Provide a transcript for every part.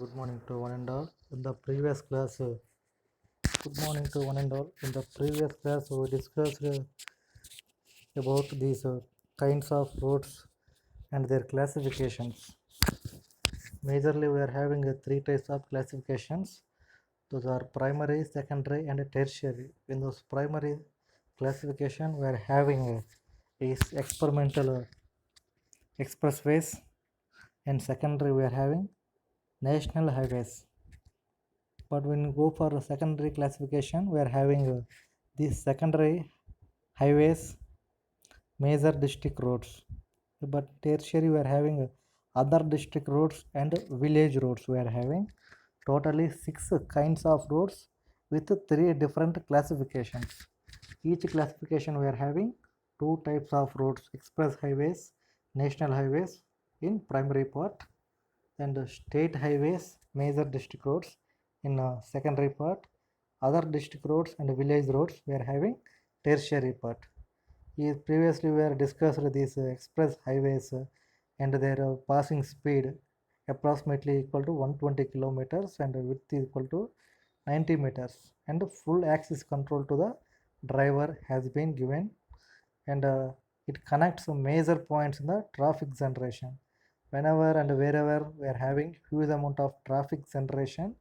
Good morning to one and all. In the previous class, good morning to one and all. In the previous class, we discussed about these kinds of roads and their classifications. Majorly, we are having three types of classifications. Those are primary, secondary, and tertiary. In those primary classification, we are having is experimental expressways, and secondary, we are having national highways. But when you go for a secondary classification, we are having these secondary highways, major district roads. But tertiary, we are having other district roads and village roads. We are having totally 6 kinds of roads with 3 different classifications. Each classification we are having 2 types of roads: express highways, national highways in primary part, and state highways, major district roads in secondary part. Other district roads and village roads we are having tertiary part. Previously we are discussed these express highways and their passing speed approximately equal to 120 kilometers and width equal to 90 meters, and full access control to the driver has been given, and it connects major points in the traffic generation. Whenever and wherever we are having huge amount of traffic generation,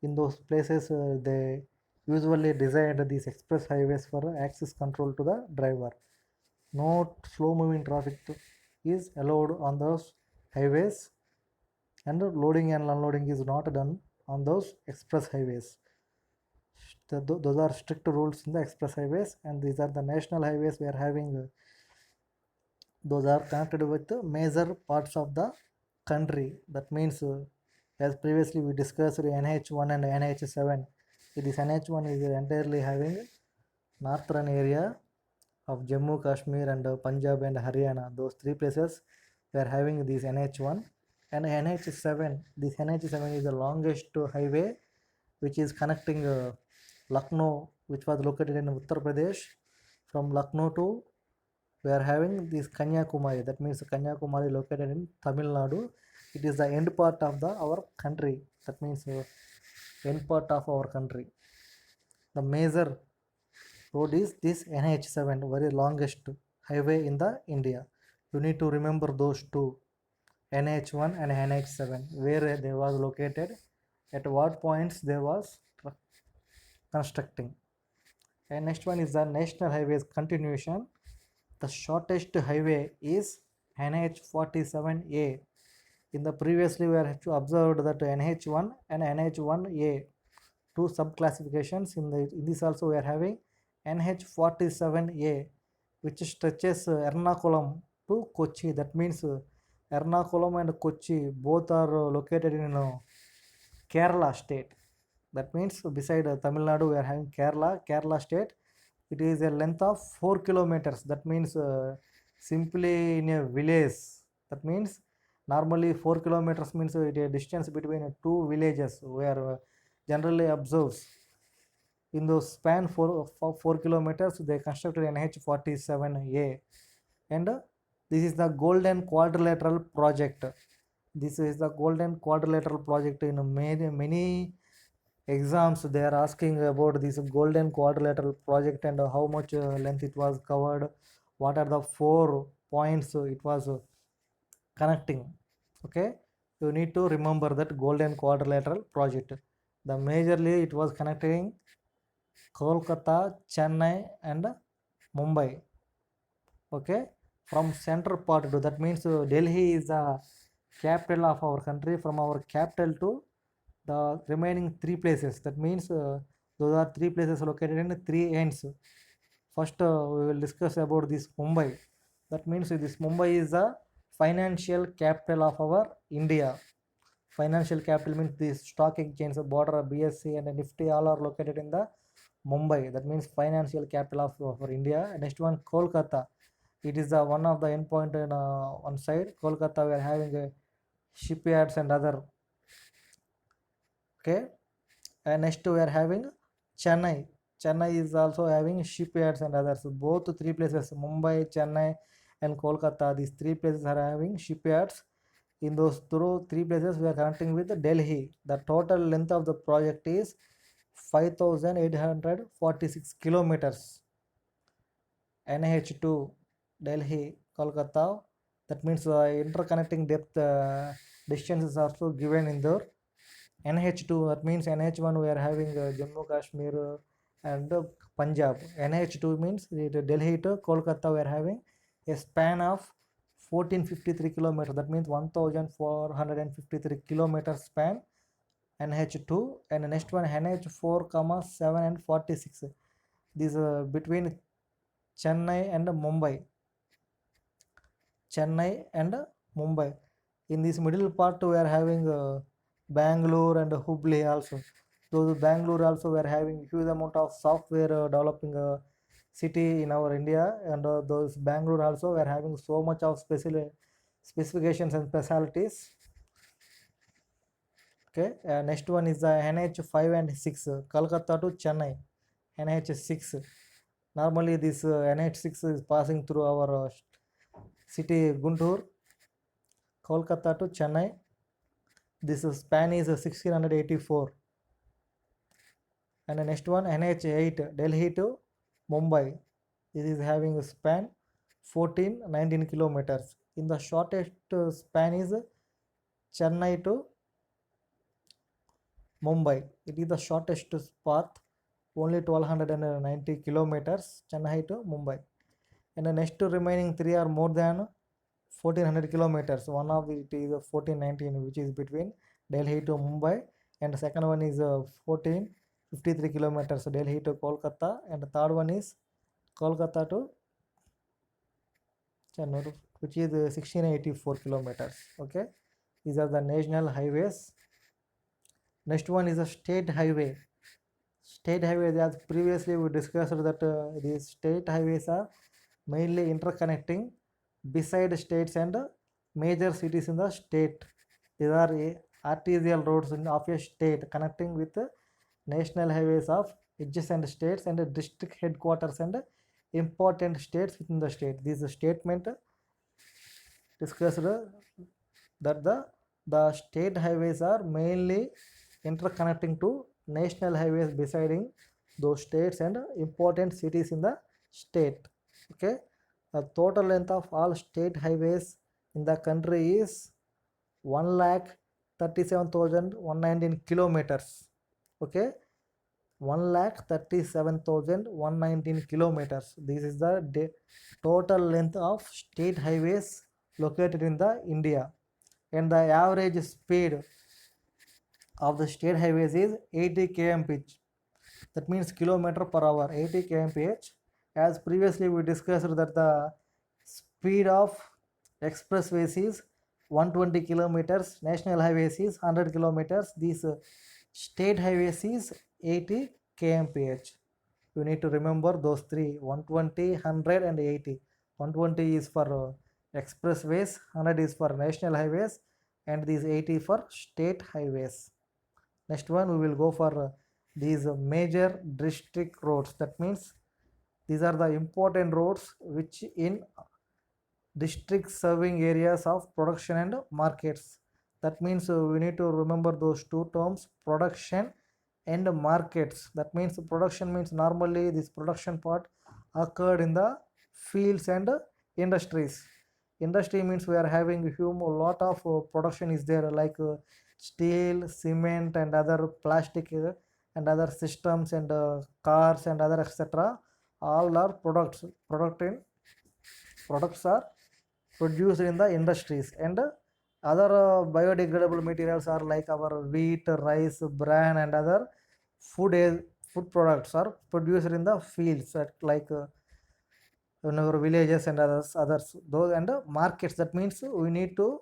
in those places they usually designed these express highways for access control to the driver. No slow moving traffic is allowed on those highways, and loading and unloading is not done on those express highways. Those are strict rules in the express highways, and these are the national highways we are having. Those are connected with major parts of the country. That means, as previously we discussed, NH1 and NH7. This NH1 is entirely having northern area of Jammu, Kashmir, and Punjab and Haryana. Those 3 places we are having this NH1 and NH7. This NH7 is the longest highway which is connecting Lucknow, which was located in Uttar Pradesh. From Lucknow to, we are having this Kanyakumari. That means Kanyakumari located in Tamil Nadu. It is the end part of our country. That means end part of our country. The major road is this NH7, very longest highway in the India. You need to remember those two, NH1 and NH7, where they was located, at what points they was constructing. And next one is the national highways continuation. The shortest highway is NH47A. In the previously we have observed that NH1 and NH1A, two sub-classifications. In this also we are having NH47A, which stretches Ernakulam to Kochi. That means Ernakulam and Kochi both are located in Kerala state. That means beside Tamil Nadu we are having Kerala state. It is a length of 4 kilometers. That means simply in a village. That means normally 4 kilometers means a distance between 2 villages where generally observes. In those span 4 kilometers, they constructed NH47A, and this is the Golden Quadrilateral project. This is the Golden Quadrilateral project. In many exams they are asking about this Golden Quadrilateral project and how much length it was covered, what are the 4 points it was connecting. Okay, you need to remember that Golden Quadrilateral project. The majorly it was connecting Kolkata, Chennai, and Mumbai. Okay, from center part to, that means Delhi is the capital of our country. From our capital to the remaining 3 places, that means those are 3 places located in 3 ends. First we will discuss about this Mumbai. That means this Mumbai is the financial capital of our India. Financial capital means the stock exchange, border, BSE and Nifty all are located in the Mumbai. That means financial capital of our India. Next one, Kolkata. It is the one of the endpoint in one side. Kolkata we are having shipyards and other. Okay, and next we are having Chennai. Chennai is also having shipyards and others. Both 3 places, Mumbai, Chennai, and Kolkata. These 3 places are having shipyards. In those three places, we are connecting with Delhi. The total length of the project is 5,846 kilometers. NH2 Delhi, Kolkata. That means interconnecting depth distance is also given in there. NH2, that means NH1 we are having Jammu Kashmir and Punjab. NH2 means Delhi to Kolkata we are having a span of 1453 kilometers. That means 1453 kilometers span NH2, and the next one NH4, 7 and 46. This between Chennai and Mumbai. Chennai and Mumbai. In this middle part, we are having Bangalore and Hubli also. Those Bangalore also we are having huge amount of software developing city in our India, and those Bangalore also we are having so much of specifications and specialties. Okay, next one is the NH5 and 6, Kolkata to Chennai, NH6. Normally this NH6 is passing through our city Guntur, Kolkata to Chennai. This span is 1684. And the next one NH8, Delhi to Mumbai. This is having a span 19 kilometers. In the shortest span is Chennai to Mumbai. It is the shortest path, only 1290 kilometers, Chennai to Mumbai. And the next remaining three are more than 1400 kilometers. One of it is 1419, which is between Delhi to Mumbai, and the second one is 1453 kilometers, Delhi to Kolkata, and the third one is Kolkata to Chennai, which is 1684 kilometers. Okay, these are the national highways. Next one is a state highway. State highways, as previously we discussed that these state highways are mainly interconnecting beside states and major cities in the state. These are arterial roads of a state connecting with national highways of adjacent states and district headquarters and important states within the state. This statement discussed that the state highways are mainly interconnecting to national highways deciding those states and important cities in the state. Okay, the total length of all state highways in the country is 1,37,119 kilometers. Okay, 1,37,119 kilometers. This is the total length of state highways located in the India, and the average speed of the state highways is 80 kmph. That means kilometer per hour, 80 kmph. As previously we discussed that the speed of expressways is 120 kilometers, national highways is 100 kilometers. These state highways is 80 kmph. You need to remember those three: 120, 100 and 80. 120 is for expressways, 100 is for national highways, and these 80 for state highways. Next one we will go for these major district roads. That means these are the important roads which in district serving areas of production and markets. That means we need to remember those two terms, production and markets. That means production means normally this production part occurred in the fields and industries. Industry means we are having a lot of production is there, like steel, cement and other plastic and other systems and cars and other etc. All are products are produced in the industries, and other biodegradable materials are like our wheat, rice, bran and other food products are produced in the fields like in our villages and others those, and markets. That means we need to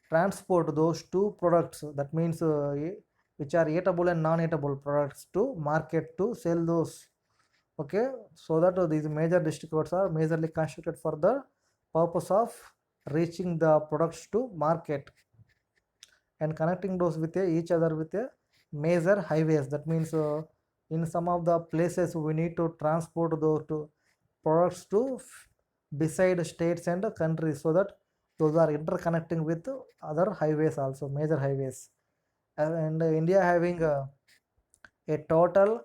transport those two products, that means which are eatable and non-eatable products, to market to sell those. Okay, so that these major district roads are majorly constructed for the purpose of reaching the products to market and connecting those with each other with a major highways. That means in some of the places we need to transport those products to beside states and countries, so that Those are interconnecting with other highways also, major highways. And India having a total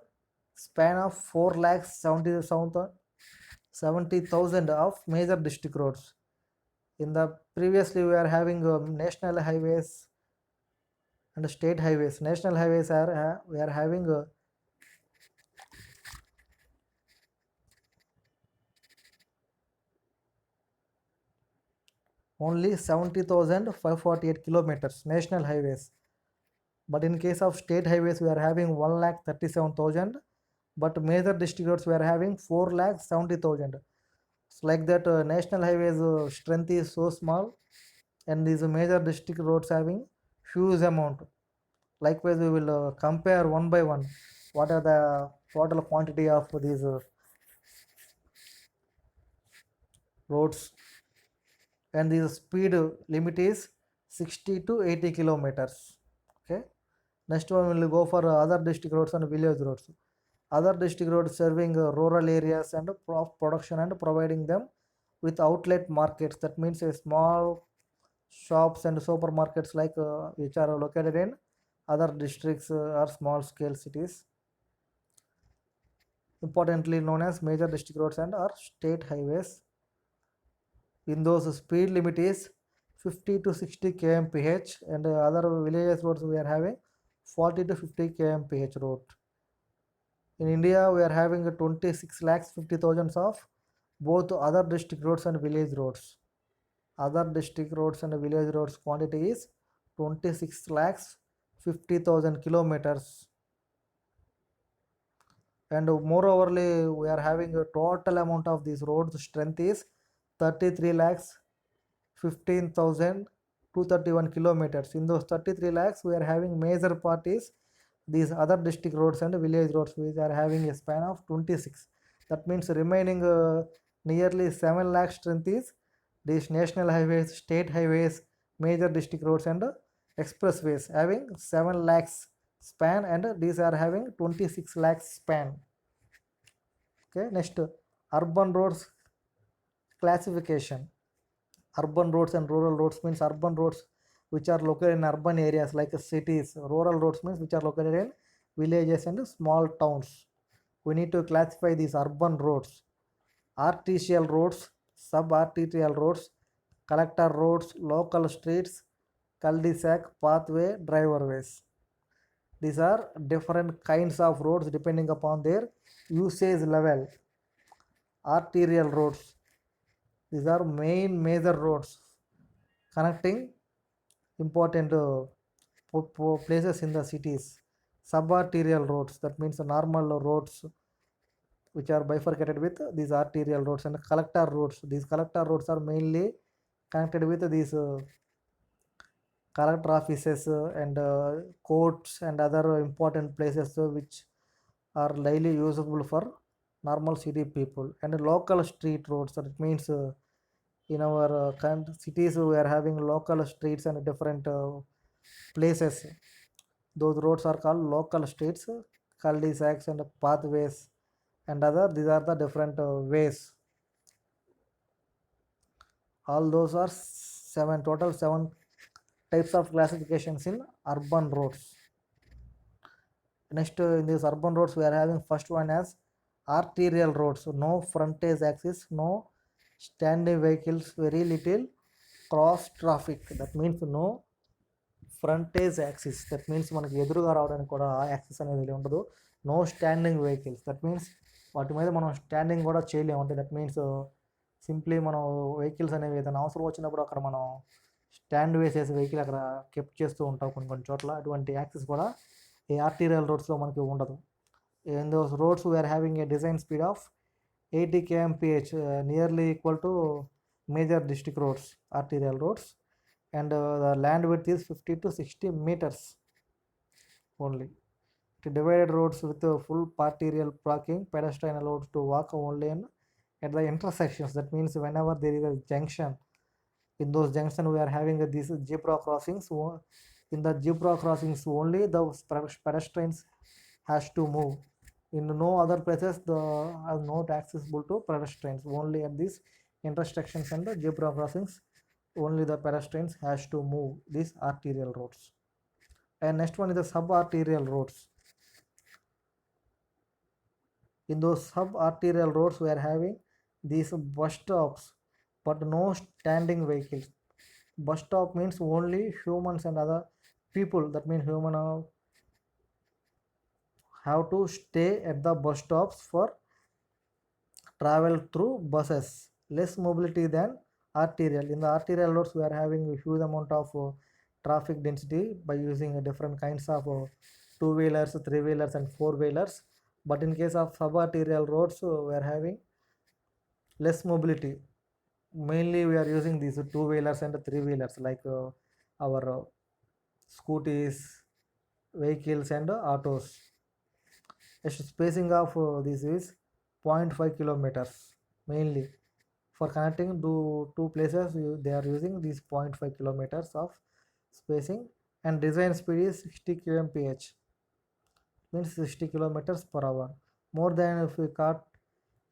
span of 4 lakhs 70,000 of major district roads. In the previously we are having national highways and state highways. National highways are we are having only 70,548 kilometers national highways. But in case of state highways, we are having 1,37,000. But major district roads, we are having 4,70,000. So like that, national highways strength is so small, and these major district roads having huge amount. Likewise, we will compare one by one. What are the total quantity of these roads, and the speed limit is 60 to 80 kilometers. Okay. Next one will go for other district roads and village roads. Other district roads serving rural areas and production and providing them with outlet markets. That means a small shops and supermarkets like which are located in other districts or small scale cities. Importantly known as major district roads and or state highways. In those speed limit is 50 to 60 kmph, and other villages roads we are having 40 to 50 kmph road. In India, we are having 26 lakhs 50,000 of both other district roads and village roads. Other district roads and village roads quantity is 26 lakhs 50,000 kilometers. And moreover, we are having a total amount of these roads strength is 33 lakhs 15,231 kilometers. In those 33 lakhs, we are having major parties these other district roads and village roads which are having a span of 26. That means remaining nearly 7 lakh strength is these national highways, state highways, major district roads and expressways having 7 lakhs span, and these are having 26 lakhs span. Okay, next urban roads classification. Urban roads and rural roads means urban roads which are located in urban areas like cities. Rural roads means which are located in villages and small towns. We need to classify these urban roads: arterial roads, sub-arterial roads, collector roads, local streets, cul-de-sac, pathway, driveways. These are different kinds of roads depending upon their usage level. Arterial roads, these are main major roads connecting important places in the cities. Subarterial roads, that means the normal roads which are bifurcated with these arterial roads, and collector roads. These collector roads are mainly connected with these collector offices and courts and other important places which are daily usable for normal city people. And local street roads, that means in our cities we are having local streets and different places. Those roads are called local streets, cul-de-sacs and pathways and other. These are the different ways. All those are total seven types of classifications in urban roads. Next, in these urban roads, we are having first one as arterial roads. So no frontage axis, no standing vehicles, very little cross traffic. That means no frontage access. That means మనకి ఎదురుగా రావడానికి కూడా ఆ access అనేది ఉండదు. No standing vehicles, that means వాటి మీద మనం స్టాండింగ్ కూడా చేయలేము. అంటే దట్ మీన్స్ సింప్లీ మనం వెహికల్స్ అనేవి ఏదైనా అవసరం వచ్చినప్పుడు అక్కడ మనం స్టాండ్ వేసేసి వెహికల్ అక్కడ కెప్ట్ చేస్తూ ఉంటాం కొన్ని చోట్ల. అటువంటి యాక్సిస్ కూడా ఈ ఆర్టీరియల్ రోడ్స్లో మనకి ఉండదు. In those roads we are having a design speed of 80 kmph, nearly equal to major district roads, arterial roads. And the land width is 50 to 60 meters only. Divided roads with full arterial parking, pedestrian allowed to walk only at the intersections. That means whenever there is a junction, in those junctions we are having these zebra crossings. In the zebra crossings only the pedestrians has to move. In no other places the are not accessible to pedestrians, only at these intersections and the zebra crossings only the pedestrians has to move these arterial roads. And next one is the sub-arterial roads. In those sub-arterial roads we are having these bus stops, but no standing vehicles. Bus stop means only humans and other people, that means human have to stay at the bus stops for travel through buses. Less mobility than arterial. In the arterial roads we are having a huge amount of traffic density by using different kinds of two-wheelers, three-wheelers and four-wheelers. But in case of sub-arterial roads we are having less mobility. Mainly we are using these two-wheelers and three-wheelers like our scooties, vehicles and autos. A spacing of this is 0.5 kilometers. Mainly for connecting to two places they are using these 0.5 kilometers of spacing. And design speed is 60 kmph, means 60 kilometers per hour. More than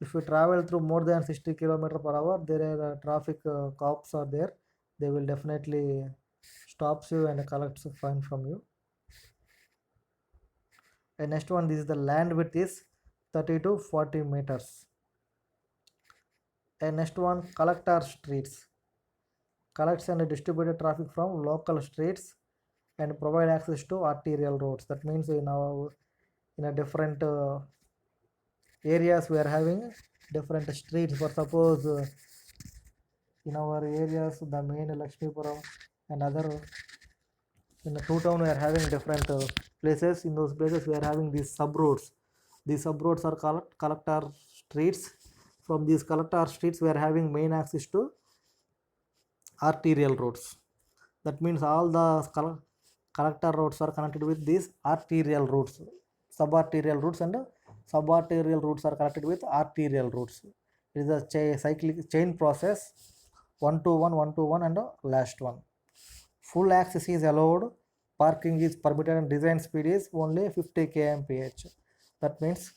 if we travel through more than 60 kilometer per hour, there are traffic cops are there. They will definitely stops you and collects a fine from you. And next one, this is the land width is 30 to 40 meters. And next one, collector streets. Collects and distributed traffic from local streets and provide access to arterial roads. That means in a different areas we are having different streets. For suppose in our areas the main Lakshmipuram and other in the two town we are having different places. In those places we are having these sub roads. These sub roads are collector streets. From these collector streets we are having main access to arterial roads. That means all the collector roads are connected with these arterial routes. Subarterial routes and subarterial routes are connected with arterial routes. It is a cyclic chain process, 1 to 1, 1 to 1 and last one. Full access is allowed, parking is permitted and design speed is only 50 kmph. That means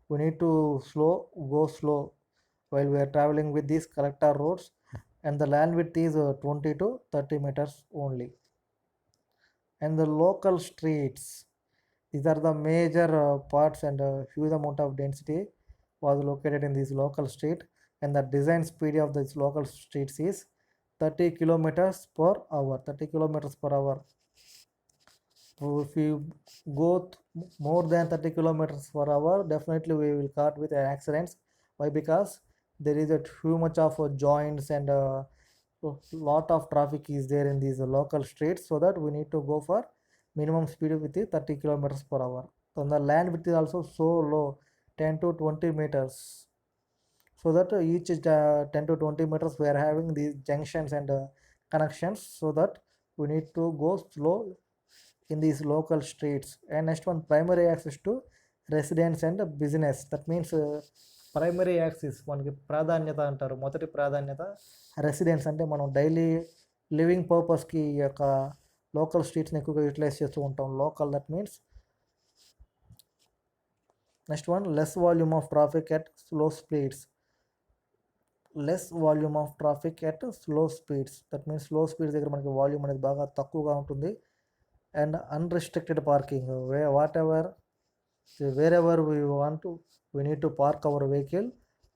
we need to go slow while we are traveling with these collector roads, and the land width is 20 to 30 meters only. And the local streets, these are the major parts, and huge amount of density was located in this local street. And the design speed of this local streets is 30 kilometers per hour. 30 kilometers per hour. So if you go more than 30 kilometers per hour, definitely we will caught with accidents. Why? Because there is a too much of joints and lot of traffic is there in these local streets, so that we need to go for minimum speed with the 30 kilometers per hour. So the land width is also so low, 10 to 20 meters, so that each 10 to 20 meters we are having these junctions and connections, so that we need to go slow in these local streets. And next one, primary access to residence and business. That means primary axis మనకి ప్రాధాన్యత అంటారు. మొదటి ప్రాధాన్యత residence, అంటే మనం daily living పర్పస్కి ఈ యొక్క లోకల్ స్ట్రీట్స్ని ఎక్కువగా యూటిలైజ్ చేస్తూ ఉంటాం. Local, that means next one, less volume of traffic at slow speeds. Less volume of traffic at slow speeds, that means slow speeds దగ్గర మనకి వాల్యూమ్ అనేది బాగా తక్కువగా ఉంటుంది. And unrestricted parking, wherever we want to, we need to park our vehicle,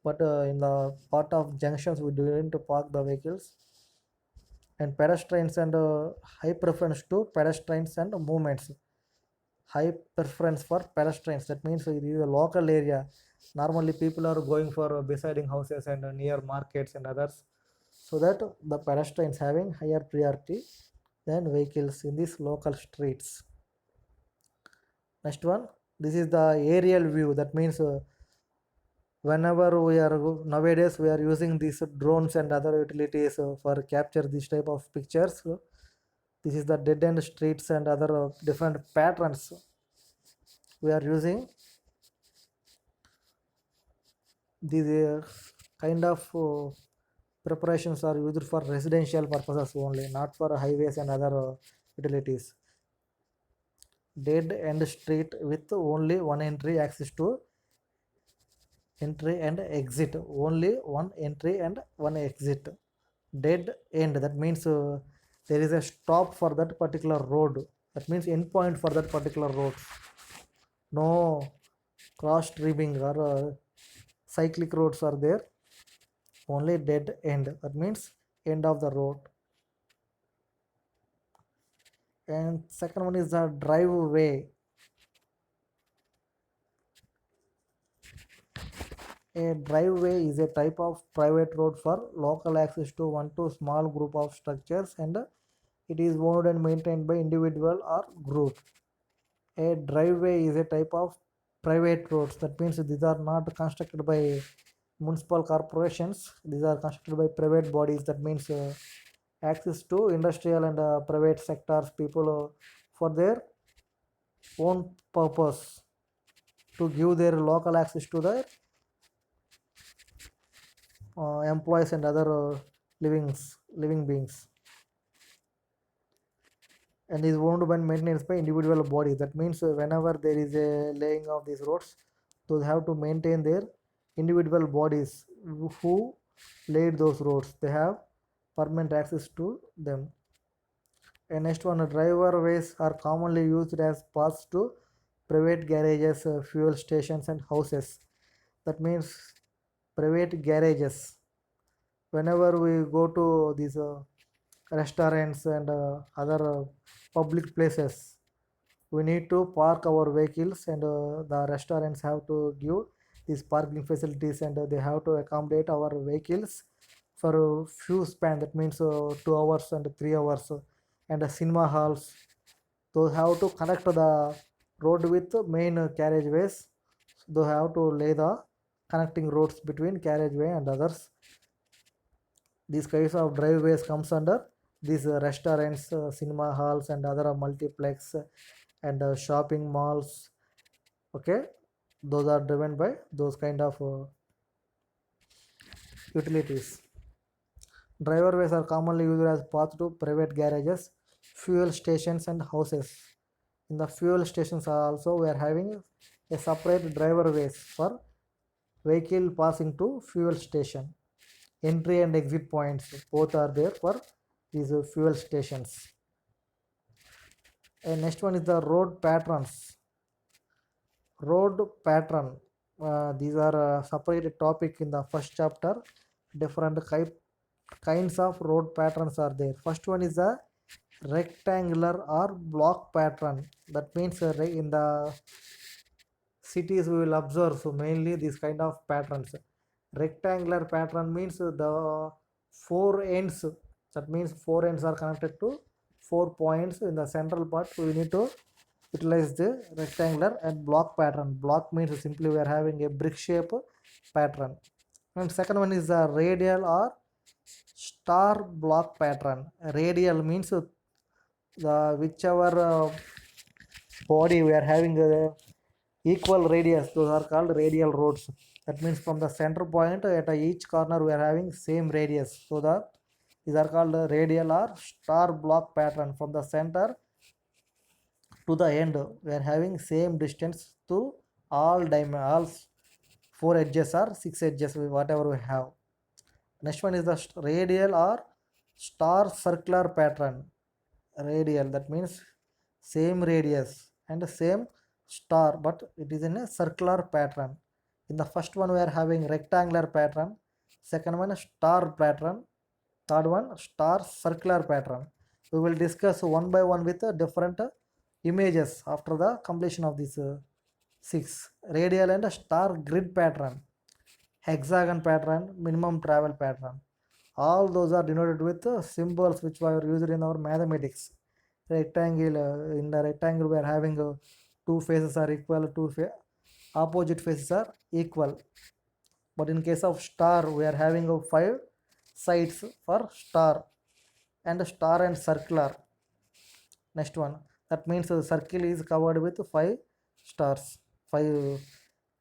but in the part of junctions we don't park the vehicles. And pedestrians and high preference to pedestrians and movements. High preference for pedestrians, that means it is a local area. Normally people are going for besiding houses and near markets and others, so that the pedestrians having higher priority than vehicles in these local streets. Next one, this is the aerial view. That means whenever we are nowadays we are using these drones and other utilities for capture this type of pictures. This is the dead end streets and other different patterns we are using. These kind of preparations are used for residential purposes only, not for highways and other utilities. Dead end street with only one entry access to entry and exit, only one entry and one exit. dead end, that means there is a stop for that particular road, that means end point for that particular road. No cross streaming or cyclic roads are there, only dead end, that means end of the road. And second one is the driveway. A driveway is a type of private road for local access to one to small group of structures, and it is owned and maintained by individual or group. A driveway is a type of private roads, that means these are not constructed by municipal corporations, these are constructed by private bodies, that means access to industrial and private sectors people for their own purpose, to give their local access to their employees and other living beings, and is owned and maintained by individual bodies. That means whenever there is a laying of these roads, those have to maintain their individual bodies who laid those roads, they have permanent access to them. And next one, driveways are commonly used as paths to private garages, fuel stations and houses. That means private garages, whenever we go to these restaurants and other public places, we need to park our vehicles, and the restaurants have to give these parking facilities, and they have to accommodate our vehicles for a few span, that means 2 hours and 3 hours, and cinema halls, those have to connect the road with main carriageways, they have to lay the connecting roads between carriageway and others. These kinds of driveways comes under these restaurants, cinema halls and other multiplex and shopping malls. Okay, those are driven by those kind of utilities. Driveways are commonly used as path to private garages, fuel stations and houses. In the fuel stations also we are having a separate driveways for vehicle passing to fuel station. Entry and exit points both are there for these fuel stations. And next one is the road patterns. Road pattern, these are a separate topic in the first chapter. Different kinds of road patterns are there. First one is the rectangular or block pattern, that means in the cities we will observe so mainly these kind of patterns. Rectangular pattern means the four ends, that means four ends are connected to 4 points in the central part, we need to utilize the rectangular. And block pattern, block means simply we are having a brick shape pattern. And second one is the radial or star block pattern. Radial means the whichever body we are having equal radius, those are called radial roads. That means from the center point at each corner we are having same radius, so that these are called radial or star block pattern. From the center to the end we are having same distance to all four edges or six edges, whatever we have. Next one is the radial or star circular pattern. Radial, that means same radius and same star, but it is in a circular pattern. In the first one we are having rectangular pattern, second one star pattern, third one star circular pattern. We will discuss one by one with different images after the completion of these six. Radial and star grid pattern, hexagon pattern, minimum travel pattern, all those are denoted with symbols which were used in our mathematics. Rectangle, in the rectangle we are having two faces are equal, opposite faces are equal. But in case of star we are having 5 sides for star, and star and circular. Next one, that means the circle is covered with 5 stars, 5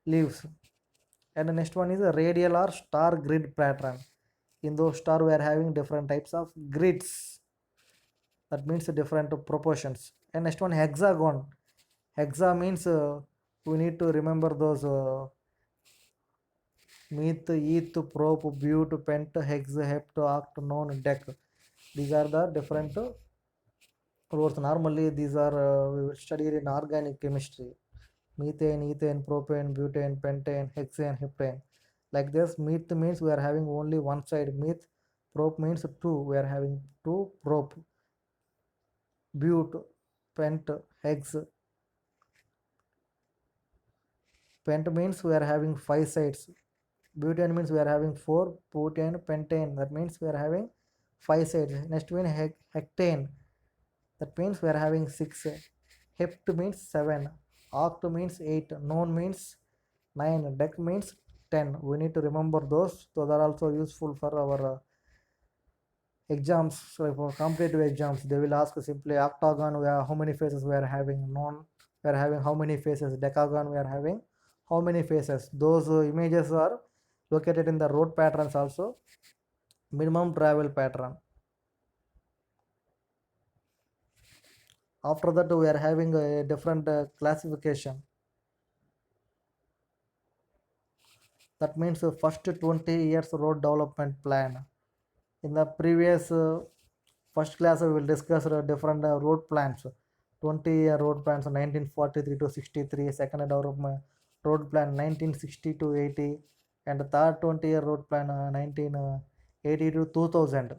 leaves. And the next one is a radial or star grid pattern. In those star we are having different types of grids, that means different proportions. And next one, hexagon. Hexa means we need to remember those meth, eth, prop, but, pent, hex, hept, oct, non, dec. These are the different roles. Normally these are we studied in organic chemistry: methane, ethane, propane, butane, pentane, hexane, heptane. Like this, meth means we are having only one side meth. Prop means two, we are having two prop. But, pent, hex. Pent means we are having five sides. Butane means we are having four. Butane, pentane, that means we are having five sides. Next one, hectane, that means we are having six. Hept means seven. Oct means eight. Non means nine. Dec means 10. We need to remember those. Those are also useful for our exams. So for competitive exams, they will ask simply octagon, how many faces we are having. Non, we are having how many faces. Decagon, we are having how many faces. Those images are located in the road patterns also. Minimum travel pattern. After that, we are having a different classification. That means first 20 years road development plan. In the previous first class, we will discuss different road plans. 20-year road plans 1943 to 63, second development road plan 1960 to 80, and third 20-year road plan 1980 to 2000.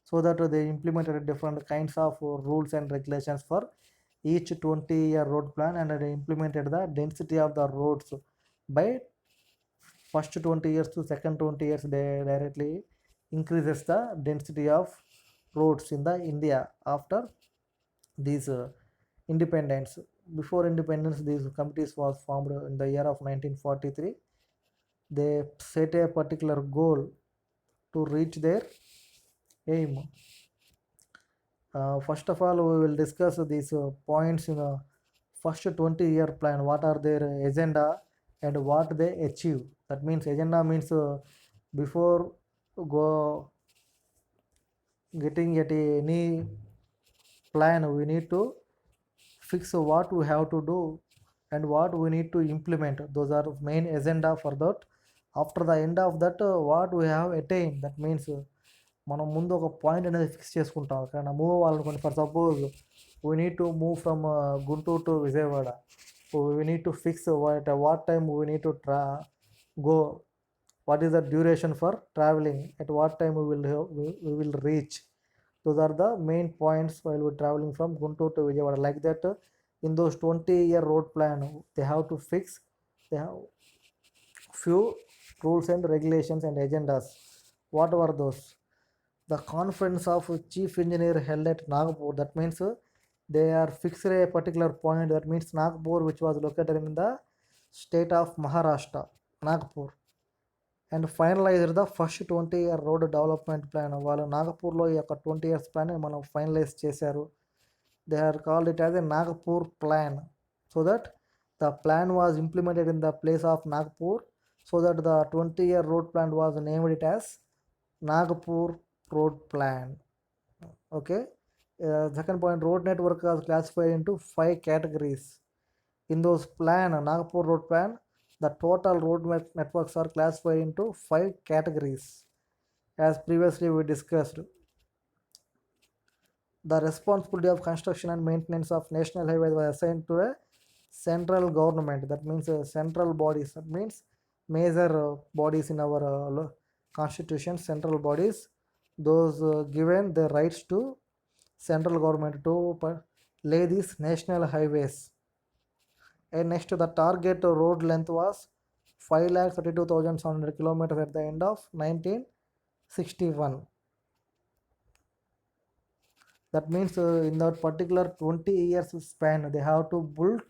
So that they implemented different kinds of rules and regulations for each 20-year road plan, and they implemented the density of the roads by first 20 years to second 20 years. They directly increases the density of roads in the India after these independence. Before independence, these committees was formed in the year of 1943. They set a particular goal to reach their aim. First of all, we will discuss these points in the first 20-year plan. What are their agenda and what they achieve? That means agenda means before go getting at any plan, we need to fix what we have to do and what we need to implement. Those are main agenda for that. After the end of that, what we have attained, that means మనం ముందు ఒక point అనేది fix చేసుకుంటాం. అక్కడ move అవ్వాలనుకోండి, for suppose we need to move from Guntur to Vijayawada. We need to fix what time we need to go, what is the duration for traveling, at what time we will reach. Those are the main points while we're traveling from Guntur to Vijayawada. Like that, in those 20-year road plan, they have to fix, they have few rules and regulations and agendas. What were those? The conference of chief engineer held at Nagpur. That means they are fixed a particular point. That means Nagpur, which was located in the state of Maharashtra, Nagpur, and finalized the first 20-year road development plan. వాళ్ళు నాగపూర్లో ఈ యొక్క 20 years plan మనం finalise చేశారు. They are called it as a Nagpur plan, so that the plan was implemented in the place of Nagpur, so that the 20-year road plan was named it as Nagpur road plan. Okay. Second point, road network was classified into 5 categories. In those plan, Nagpur road plan, the total road networks are classified into 5 categories. As previously we discussed, the responsibility of construction and maintenance of national highways was assigned to a central government. That means central bodies. That means major bodies in our constitution, central bodies. Those given the rights to central government to lay these national highways. And next, the target road length was 5,32,700 kilometers at the end of 1961. That means in that particular 20 years span, they have to build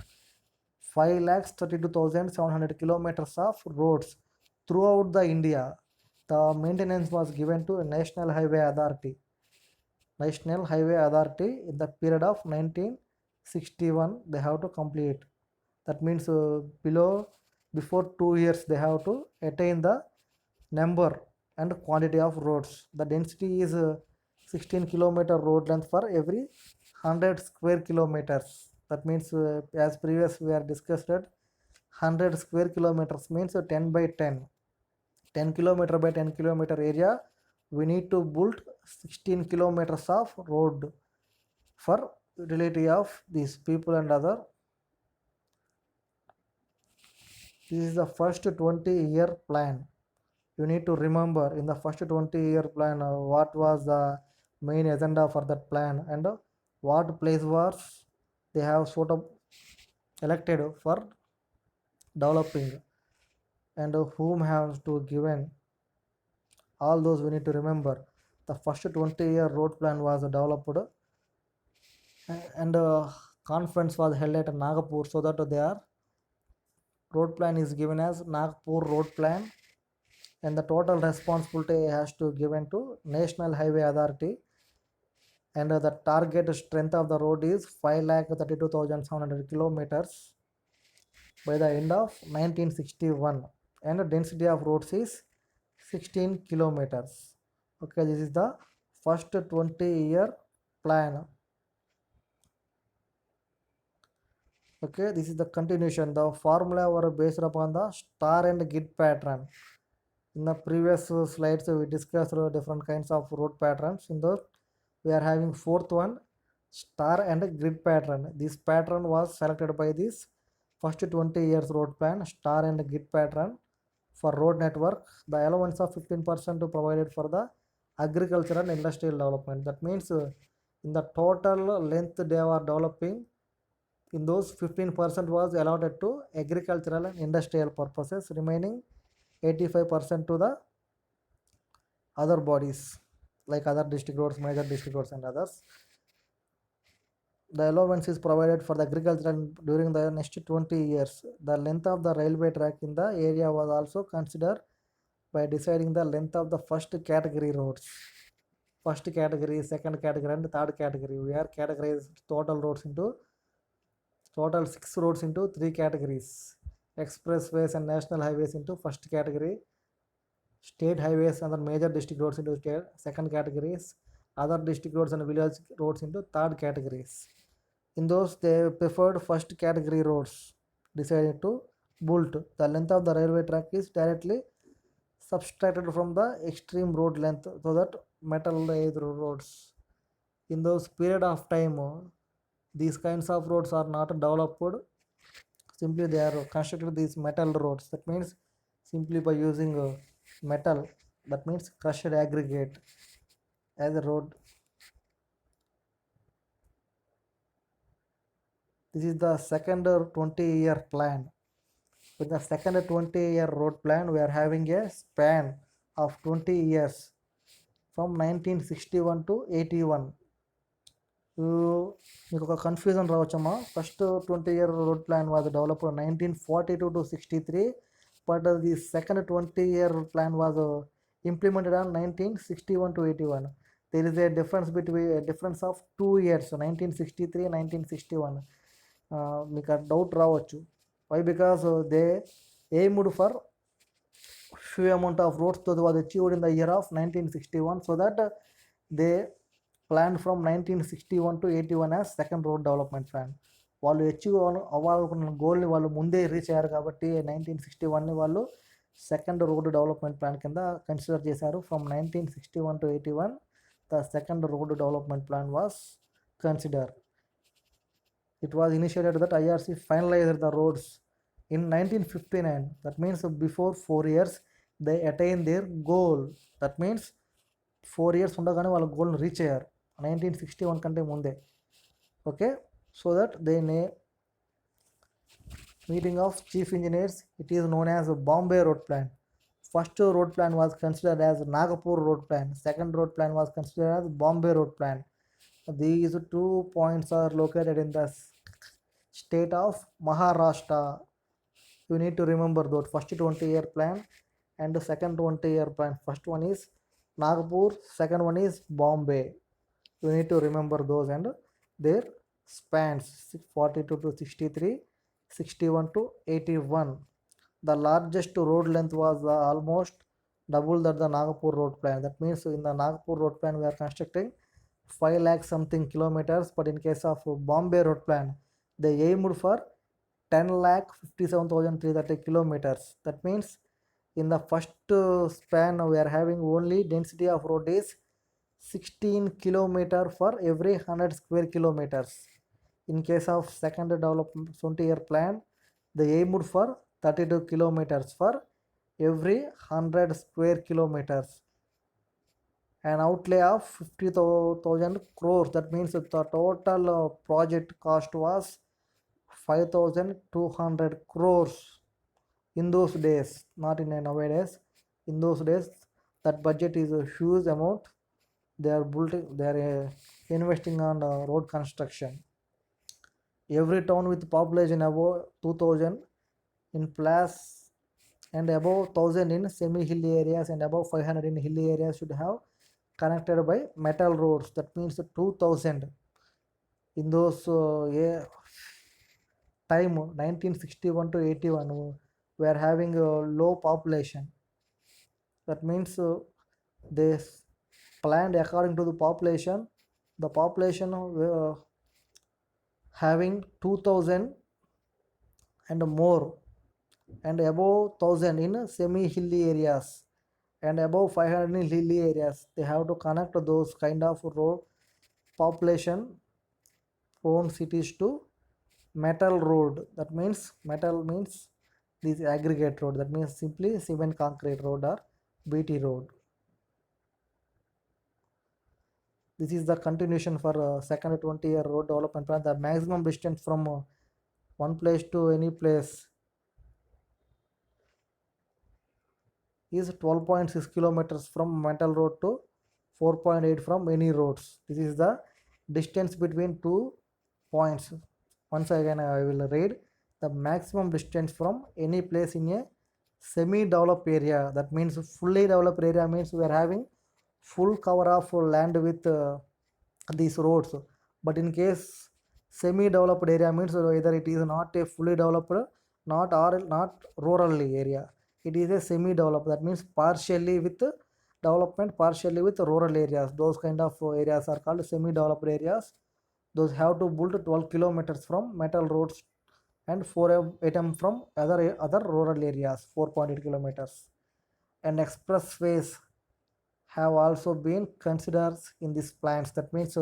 5,32,700 kilometers of roads throughout the India. The maintenance was given to National Highway Authority. National Highway Authority, in the period of 1961, they have to complete. That means before 2 years, they have to attain the number and quantity of roads. The density is 16 kilometer road length for every 100 square kilometers. That means as previous we are discussed that 100 square kilometers means 10 by 10. 10 kilometer by 10 kilometer area, we need to build 16 kilometers of road for utility of these people and other. This is the first 20-year plan. You need to remember in the first 20-year plan what was the main agenda for that plan, and what place was they have sort of elected for developing, and whom have to given. All those we need to remember. The first 20-year road plan was developed, and conference was held at Nagpur, so that their road plan is given as Nagpur road plan, and the total responsibility has to given to National Highway Authority, and the target strength of the road is 5,32,700 kilometers by the end of 1961, and the density of roads is 16 kilometers. Okay, this is the first 20-year plan. Okay, this is the continuation. The formula were based upon the star and grid pattern. In the previous slides we discussed different kinds of road patterns. In the we are having fourth one, star and grid pattern. This pattern was selected by this first 20 years road plan, star and grid pattern for road network. The allowance of 15% provided for the agricultural and industrial development. That means in the total length they are developing, in those 15% was allotted to agricultural and industrial purposes, remaining 85% to the other bodies like other district roads, major district roads and others. The allowance is provided for the agriculture during the next 20 years. The length of the railway track in the area was also considered by deciding the length of the first category roads. First category, second category and third category. We are categorized total roads into total 6 roads into 3 categories. Expressways and national highways into first category, state highways and the major district roads into second categories, other district roads and village roads into third categories. In those they preferred first category roads, decided to build. The length of the railway track is directly subtracted from the extreme road length, so that metallized roads. In those period of time, these kinds of roads are not developed, simply they are constructed these metal roads. That means simply by using metal, that means crushed aggregate as a road. This is the second 20-year plan. With the second 20-year road plan, we are having a span of 20 years from 1961 to 81. మీకు ఒక confusion రావచ్చమ్మా. First 20-year road plan was develop 1942 to 63, but the second 20-year plan was implemented on 1961 to 81. There is a difference of 2 years, 1963 1961. మీకు ఆ doubt రావచ్చు. Why? Because they aimed for few amount of roads that was achieved in the year of 1961, so that they planned from 1961 to 81 as second road development plan. వాళ్ళు achieve అవ్వాలనుకున్న గోల్ని వాళ్ళు ముందే reach అయ్యారు కాబట్టి 1961ని వాళ్ళు second road development plan కింద consider చేశారు. From 1961 to 81 the second road development plan was consider. It was initiated that IRC finalized the roads in 1959. That means before 4 years they attained their goal. That means 4 years ఉండగానే వాళ్ళ గోల్ని reach అయ్యారు 1961 కంటే ముందే. Okay, so that they meeting of chief engineers, it is known as Bombay road plan. First road plan was considered as Nagpur road plan. Second road plan was considered as Bombay road plan. These 2 points are located in the state of Maharashtra. You need to remember that first 20-year plan and the second 20-year plan. First one is Nagpur, second one is Bombay. You need to remember those and their spans 42 to 63, 61 to 81. The largest road length was almost double that the Nagpur road plan. That means in the Nagpur road plan we are constructing 5 lakh something kilometers, but in case of Bombay road plan they aimed for 10,57,330 kilometers. That means In the first span we are having only density of road is 16 kilometer for every 100 square kilometers. In case of second development 20-year plan, they aimed for 32 kilometers for every 100 square kilometers. An outlay of 50,000 crores. That means the total project cost was 5,200 crores in those days, not in nowadays. In those days, that budget is a huge amount. They are building, they are investing on road construction. Every town with population above 2,000 in plus and above 1,000 in semi-hilly areas and above 500 in hilly areas should have connected by metal roads. That means 2,000 in those time 1961 to 81 we are having a low population. That means they planned according to the population. The population having 2,000 and more and above 1,000 in semi-hilly areas and above 500 in hilly areas. They have to connect those kind of road population prone cities to metal road. That means metal means this aggregate road. That means simply cement concrete road or BT road. This is the continuation for second 20-year road development plan. The maximum distance from one place to any place is 12.6 kilometers from metal road to 4.8 from any roads. This is the distance between two points. Once again I will read the maximum distance from any place in a semi-developed area. That means fully developed area means we are having full cover of land with these roads. But in case semi-developed area means either it is not a fully developed, not rural area. It is a semi-developed. That means partially with development, partially with rural areas. Those kind of areas are called semi-developed areas. Those have to build 12 kilometers from metal roads and 4 from other rural areas, 4.8 kilometers. And expressways have also been considered in these plans. That means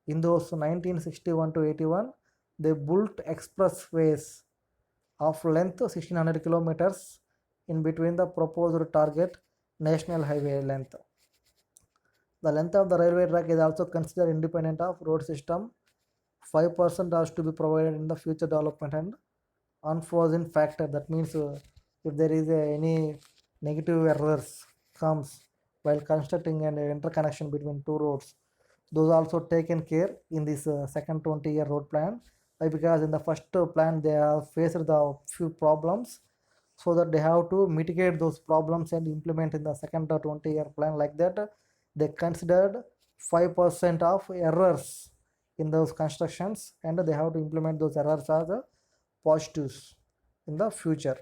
in those 1961 to 81, they built expressways of length 1600 kilometers in between the proposed target national highway length. The length of the railway track is also considered independent of road system. 5% has to be provided in the future development and unforeseen factor. That means if there is any negative errors comes while constructing an interconnection between two roads, those also taken care in this second 20-year road plan. Because in the first plan they have faced the few problems, so that they have to mitigate those problems and implement in the second 20-year plan. Like that they considered 5% of errors in those constructions and they have to implement those errors as positives in the future.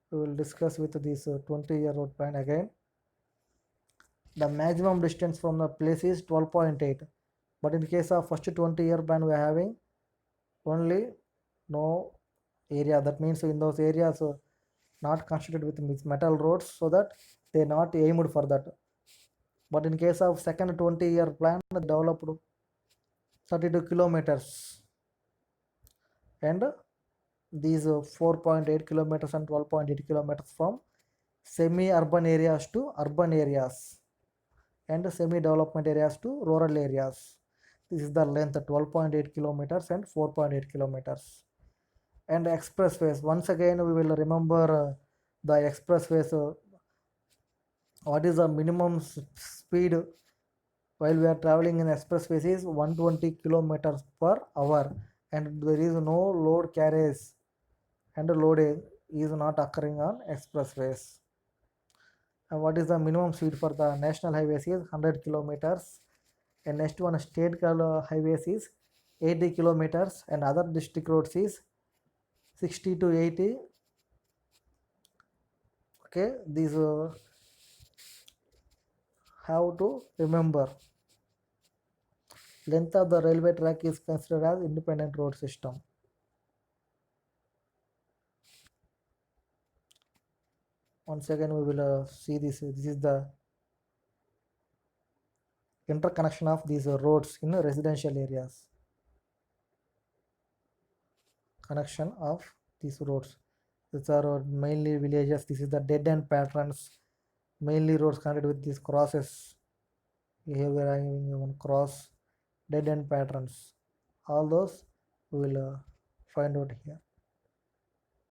We will discuss with this 20-year road plan again. The maximum distance from the place is 12.8, but in case of first 20-year plan we are having only no area. That means in those areas not constructed with metal roads, so that they not aimed for that. But in case of second 20-year plan developed 32 kilometers and these 4.8 kilometers and 12.8 kilometers from semi-urban areas to urban areas and semi-development areas to rural areas. This is the length 12.8 kilometers and 4.8 kilometers. And expressways, once again we will remember the expressways. What is the minimum speed while we are traveling in expressways is 120 kilometers per hour, and there is no load carriage and loading is not occurring on expressways. And what is the minimum speed for the national highways is 100 kilometers, and next one state highways is 80 kilometers and other district roads is 60 to 80. Okay, these have to remember. Length of the railway track is considered as independent road system. once again we will see this is the interconnection of these roads in residential areas. Connection of these roads, these are mainly villages. This is the dead end patterns, mainly roads connected with these crosses. Here we are having one cross, dead end patterns. All those we will find out here.